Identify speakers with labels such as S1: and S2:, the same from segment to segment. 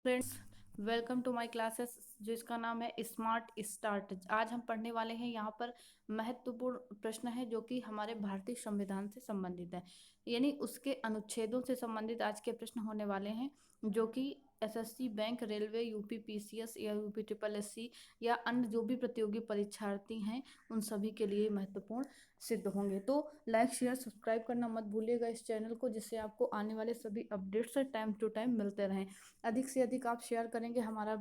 S1: Friends, welcome to my classes जिसका नाम है स्मार्ट स्टार्ट। आज हम पढ़ने वाले हैं यहाँ पर महत्वपूर्ण प्रश्न है जो कि हमारे भारतीय संविधान से संबंधित है, यानी उसके अनुच्छेदों से संबंधित आज के प्रश्न होने वाले हैं जो कि SSC, bank, railway, UP PCS या यूपी ट्रिपल एससी या अन्य जो भी प्रतियोगी परीक्षार्थी हैं उन सभी के लिए महत्वपूर्ण सिद्ध होंगे। तो लाइक शेयर सब्सक्राइब करना मत भूलिएगा इस चैनल को, जिससे आपको आने वाले सभी अपडेट्स टाइम टू टाइम मिलते रहें। अधिक से अधिक आप शेयर करेंगे, हम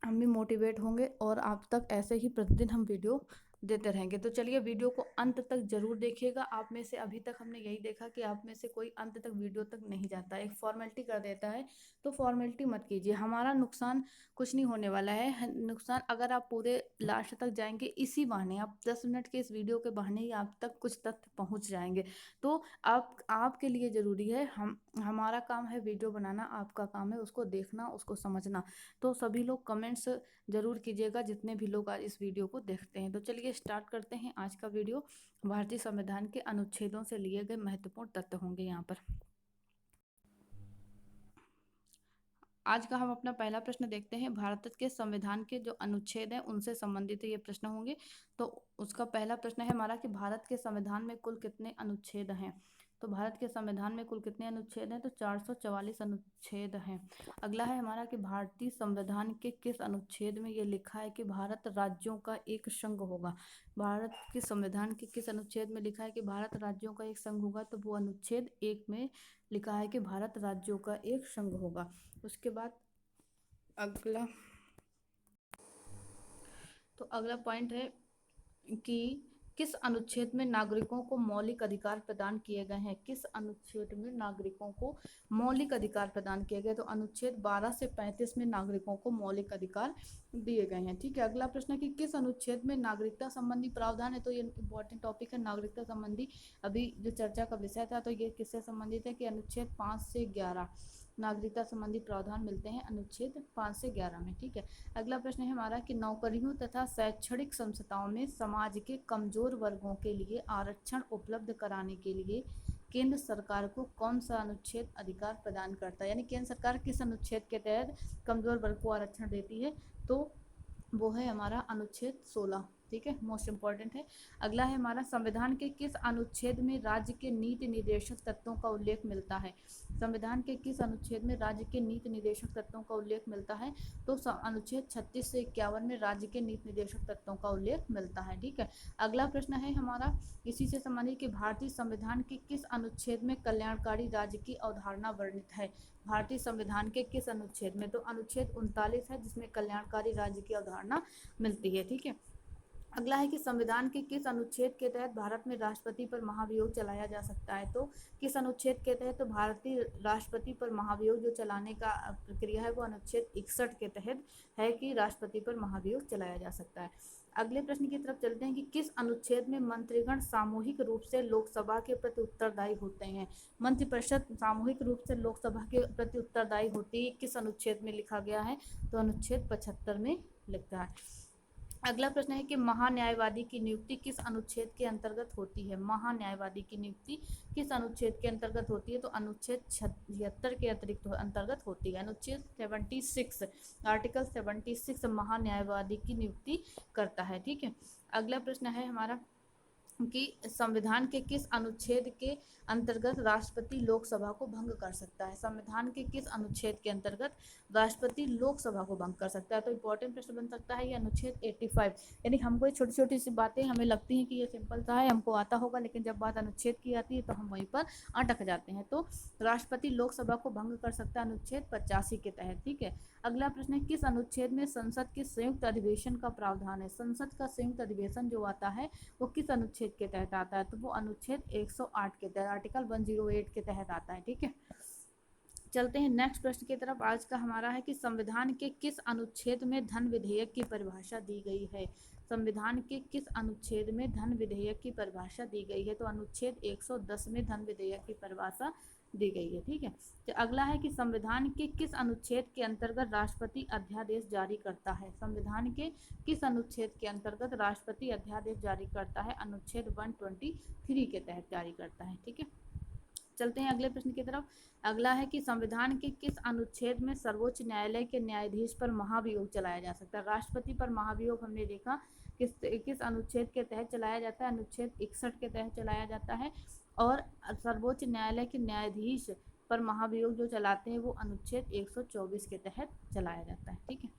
S1: भी मोटिवेट होंगे और आप तक ऐसे ही प्रतिदिन हम वीडियो देते रहेंगे। तो चलिए वीडियो को अंत तक जरूर देखिएगा। आप में से अभी तक हमने यही देखा कि आप में से कोई अंत तक वीडियो तक नहीं जाता है, एक फॉर्मेलिटी कर देता है। तो फॉर्मेलिटी मत कीजिए, हमारा नुकसान कुछ नहीं होने वाला है। नुकसान अगर आप पूरे लास्ट तक जाएंगे, इसी बहाने आप 10 मिनट के इस वीडियो के बहाने ही आप तक कुछ तथ्य पहुंच जाएंगे। तो आपके लिए ज़रूरी है, हमारा काम है वीडियो बनाना, आपका काम है उसको देखना, उसको समझना। तो सभी लोग कमेंट्स जरूर कीजिएगा जितने भी लोग आज इस वीडियो को देखते हैं। तो चलिए स्टार्ट करते हैं आज का वीडियो। भारतीय संविधान के अनुच्छेदों से लिए गए महत्वपूर्ण तथ्य होंगे यहाँ पर। आज का हम अपना पहला प्रश्न देखते हैं। भारत के संविधान के जो अनुच्छेद हैं उनसे संबंधित ये प्रश्न होंगे। तो उसका पहला प्रश्न है हमारा कि भारत के संविधान में कुल कितने अनुच्छेद हैं। तो भारत के संविधान में कुल कितने अनुच्छेद हैं, तो 444 अनुच्छेद हैं। अगला है हमारा कि भारतीय संविधान के किस अनुच्छेद में ये लिखा है कि भारत राज्यों का एक संघ होगा। भारत के संविधान के किस अनुच्छेद में लिखा है कि भारत राज्यों का एक संघ होगा, तो वो अनुच्छेद 1 में लिखा है कि भारत राज्यों का एक संघ होगा। उसके बाद अगला अगला पॉइंट है कि किस अनुच्छेद में नागरिकों को मौलिक अधिकार प्रदान किए गए हैं। किस अनुच्छेद में नागरिकों को मौलिक अधिकार प्रदान किए गए, तो अनुच्छेद 12 से 35 में नागरिकों को मौलिक अधिकार दिए गए हैं। ठीक है, अगला प्रश्न है कि किस अनुच्छेद में नागरिकता संबंधी प्रावधान है। तो ये इंपॉर्टेंट टॉपिक है, नागरिकता संबंधी अभी जो चर्चा का विषय था। तो ये किससे संबंधित है कि अनुच्छेद 5 से 11 नागरिकता संबंधी प्रावधान मिलते हैं अनुच्छेद 5 से 11 में। ठीक है, अगला प्रश्न है हमारा कि नौकरियों तथा शैक्षणिक संस्थाओं में समाज के कमजोर वर्गों के लिए आरक्षण उपलब्ध कराने के लिए केंद्र सरकार को कौन सा अनुच्छेद अधिकार प्रदान करता है, यानी केंद्र सरकार किस अनुच्छेद के तहत कमजोर वर्ग को आरक्षण देती है। तो वो है हमारा अनुच्छेद 16। ठीक है, मोस्ट इंपॉर्टेंट है। अगला है हमारा संविधान के किस अनुच्छेद में राज्य के नीति निर्देशक तत्वों का उल्लेख मिलता है। संविधान के किस अनुच्छेद में राज्य के नीति निर्देशक तत्वों का उल्लेख मिलता है, तो अनुच्छेद 36 से 51 में राज्य के नीति निर्देशक तत्वों का उल्लेख मिलता है। ठीक है, अगला प्रश्न है हमारा इसी से संबंधित कि भारतीय संविधान के किस अनुच्छेद में कल्याणकारी राज्य की अवधारणा वर्णित है। भारतीय संविधान के किस अनुच्छेद में, तो अनुच्छेद 39 है जिसमें कल्याणकारी राज्य की अवधारणा मिलती है। ठीक है, अगला है कि संविधान के किस अनुच्छेद के तहत भारत में राष्ट्रपति पर महाभियोग चलाया जा सकता है। तो किस अनुच्छेद के तहत, तो भारतीय राष्ट्रपति पर महाभियोग जो चलाने का प्रक्रिया है वो अनुच्छेद 61 के तहत है कि राष्ट्रपति पर महाभियोग चलाया जा सकता है। अगले प्रश्न की तरफ चलते हैं कि किस अनुच्छेद में मंत्रीगण सामूहिक रूप से लोकसभा के प्रति उत्तरदायी होते हैं। मंत्रिपरिषद सामूहिक रूप से लोकसभा के प्रति उत्तरदायी होती है, किस अनुच्छेद में लिखा गया है, तो अनुच्छेद 75 में लिखा है। अगला प्रश्न है कि महान्यायवादी की नियुक्ति किस अनुच्छेद के अंतर्गत होती है। महान्यायवादी की नियुक्ति किस अनुच्छेद के अंतर्गत होती है, तो अनुच्छेद 76 के अतिरिक्त अंतर्गत होती है। अनुच्छेद 76 आर्टिकल 76 महान्यायवादी की नियुक्ति करता है। ठीक है, अगला प्रश्न है हमारा कि संविधान के किस अनुच्छेद के अंतर्गत राष्ट्रपति लोकसभा को भंग कर सकता है। संविधान के किस अनुच्छेद के अंतर्गत राष्ट्रपति लोकसभा को भंग कर सकता है। तो इंपॉर्टेंट प्रश्न बन सकता है ये अनुच्छेद 85। यानी हमको ये छोटी छोटी सी बातें हमें लगती हैं कि ये सिंपल सा है, हमको आता होगा, लेकिन जब बात अनुच्छेद की आती है तो हम वहीं पर अटक जाते हैं। तो राष्ट्रपति लोकसभा को भंग कर सकता है अनुच्छेद 85 के तहत। ठीक है, अगला प्रश्न है किस अनुच्छेद में संसद के संयुक्त अधिवेशन का प्रावधान है। संसद का संयुक्त अधिवेशन जो आता है वो किस अनुच्छेद के तहत आता है, तो वो अनुच्छेद 108 के तहत आर्टिकल 108 के तहत आता है। ठीक है, चलते हैं नेक्स्ट प्रश्न की तरफ। आज का हमारा है कि संविधान के किस अनुच्छेद में धन विधेयक की परिभाषा दी गई है। संविधान के किस अनुच्छेद में धन विधेयक की परिभाषा दी गई है, तो अनुच्छेद 110 में धन विधेयक की परिभाषा दी गई है। ठीक है, तो अगला है कि संविधान के किस अनुच्छेद के अंतर्गत राष्ट्रपति अध्यादेश जारी करता है। संविधान के किस अनुच्छेद के अंतर्गत राष्ट्रपति अध्यादेश जारी करता है, अनुच्छेद 123 के तहत जारी करता है। ठीक है, चलते हैं अगले प्रश्न की तरफ। अगला है कि संविधान के किस अनुच्छेद में सर्वोच्च न्यायालय के न्यायाधीश पर महाभियोग चलाया जा सकता है? राष्ट्रपति पर महाभियोग हमने देखा किस किस अनुच्छेद के तहत चलाया जाता है? अनुच्छेद 61 के तहत चलाया जाता है। और सर्वोच्च न्यायालय के न्यायाधीश पर महाभियोग जो चलाते हैं वो अनुच्छेद 124 के तहत चलाया जाता है। ठीक है,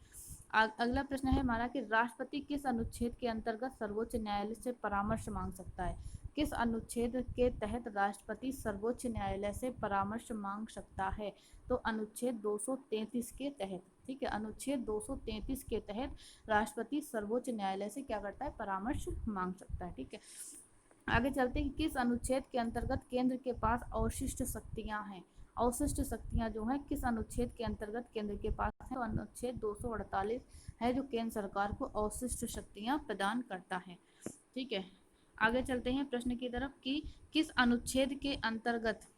S1: अगला प्रश्न है हमारा कि राष्ट्रपति किस अनुच्छेद के अंतर्गत सर्वोच्च न्यायालय से परामर्श मांग सकता है? किस अनुच्छेद के तहत राष्ट्रपति सर्वोच्च न्यायालय से परामर्श मांग सकता है? तो अनुच्छेद 233 के तहत। ठीक है, अनुच्छेद 233 के तहत राष्ट्रपति सर्वोच्च न्यायालय से क्या करता है? परामर्श मांग सकता है। ठीक है, आगे चलते हैं कि किस अनुच्छेद के अंतर्गत केंद्र के पास अवशिष्ट शक्तियां हैं? अवशिष्ट शक्तियां जो हैं किस अनुच्छेद के अंतर्गत केंद्र के पास है? तो अनुच्छेद 248 है जो केंद्र सरकार को अवशिष्ट शक्तियां प्रदान करता है। ठीक है, आगे चलते हैं प्रश्न की तरफ कि किस अनुच्छेद के अंतर्गत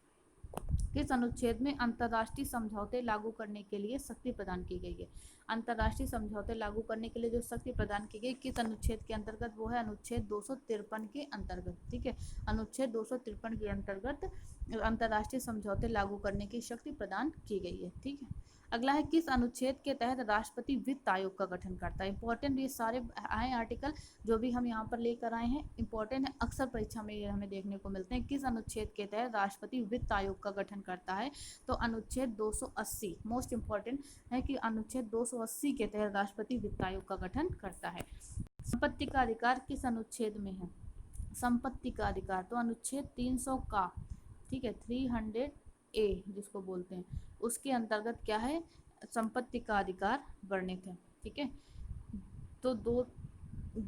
S1: किस अनुच्छेद में अंतर्राष्ट्रीय समझौते लागू करने के लिए शक्ति प्रदान की गई है? अंतर्राष्ट्रीय समझौते लागू करने के लिए जो शक्ति प्रदान की गई किस अनुच्छेद के अंतर्गत? वो है अनुच्छेद 253 के अंतर्गत। ठीक है, अनुच्छेद 253 के अंतर्गत अंतर्राष्ट्रीय समझौते लागू करने की शक्ति प्रदान की गई है। ठीक है, अगला है किस अनुच्छेद के तहत राष्ट्रपति वित्त आयोग का गठन करता है? इंपॉर्टेंट ये सारे आए आर्टिकल जो भी हम यहाँ पर लेकर आए हैं इंपॉर्टेंट है, अक्सर परीक्षा में ये हमें देखने को मिलते हैं। किस अनुच्छेद के तहत राष्ट्रपति वित्त आयोग का गठन करता है? तो अनुच्छेद 280 मोस्ट इंपॉर्टेंट है कि अनुच्छेद 280 के तहत राष्ट्रपति वित्त आयोग का गठन करता है। संपत्ति का अधिकार किस अनुच्छेद में है? संपत्ति का अधिकार तो अनुच्छेद 300 का, ठीक है, 300 ए जिसको बोलते हैं, उसके अंतर्गत क्या है? संपत्ति का अधिकार वर्णित है। ठीक है, तो दो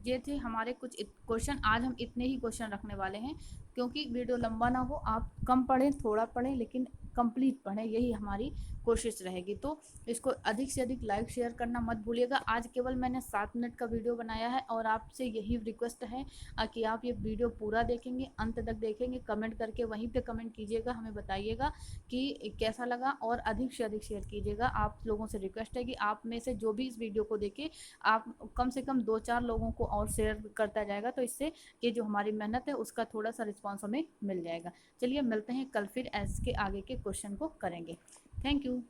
S1: ये थे हमारे कुछ क्वेश्चन। आज हम इतने ही क्वेश्चन रखने वाले हैं क्योंकि वीडियो लंबा ना हो, आप कम पढ़ें थोड़ा पढ़ें लेकिन कंप्लीट पढ़ें, यही हमारी कोशिश रहेगी। तो इसको अधिक से अधिक लाइक शेयर करना मत भूलिएगा। आज केवल मैंने 7 मिनट का वीडियो बनाया है और आपसे यही रिक्वेस्ट है कि आप ये वीडियो पूरा देखेंगे, अंत तक देखेंगे, कमेंट करके वहीं पे कमेंट कीजिएगा, हमें बताइएगा कि कैसा लगा और अधिक से अधिक शेयर कीजिएगा। आप लोगों से रिक्वेस्ट है कि आप में से जो भी इस वीडियो को देखे आप कम से कम 2-4 लोगों को और शेयर करता जाएगा, तो इससे ये जो हमारी मेहनत है उसका थोड़ा सा रिस्पॉन्स हमें मिल जाएगा। चलिए मिलते हैं कल, फिर इसके आगे के क्वेश्चन को करेंगे। Thank you.